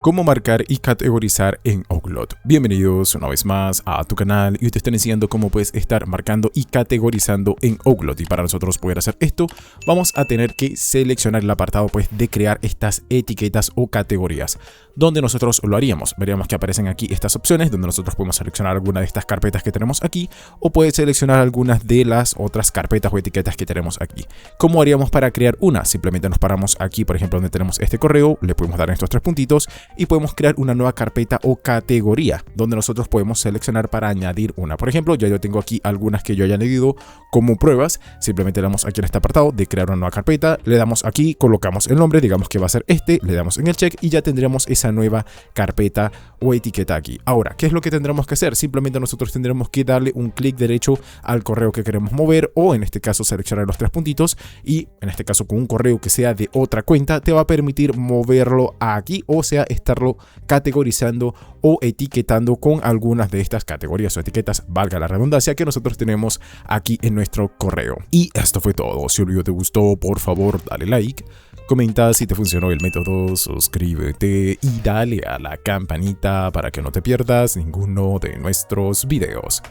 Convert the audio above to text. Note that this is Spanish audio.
Cómo marcar y categorizar en Oglot. Bienvenidos una vez más a tu canal y hoy te están enseñando cómo puedes estar marcando y categorizando en Oglot. Y para nosotros poder hacer esto, vamos a tener que seleccionar el apartado de crear estas etiquetas o categorías. Donde nosotros lo haríamos, veríamos que aparecen aquí estas opciones donde nosotros podemos seleccionar alguna de estas carpetas que tenemos aquí o puedes seleccionar algunas de las otras carpetas o etiquetas que tenemos aquí. ¿Cómo haríamos para crear una? Simplemente nos paramos aquí, por ejemplo, donde tenemos este correo, le podemos dar estos tres puntitos y podemos crear una nueva carpeta o categoría donde nosotros podemos seleccionar para añadir una. Por ejemplo, ya yo tengo aquí algunas que yo haya añadido como pruebas. Simplemente le damos aquí en este apartado de crear una nueva carpeta, le damos aquí, colocamos el nombre, digamos que va a ser este, le damos en el check y ya tendremos esa nueva carpeta o etiqueta aquí. Ahora, ¿qué es lo que tendremos que hacer? Simplemente nosotros tendremos que darle un clic derecho al correo que queremos mover o en este caso seleccionar los tres puntitos y en este caso con un correo que sea de otra cuenta te va a permitir moverlo aquí, o sea, estarlo categorizando o etiquetando con algunas de estas categorías o etiquetas, valga la redundancia, que nosotros tenemos aquí en nuestro correo. Y esto fue todo. Si el video te gustó, por favor dale like, comenta si te funcionó el método, suscríbete y dale a la campanita para que no te pierdas ninguno de nuestros videos.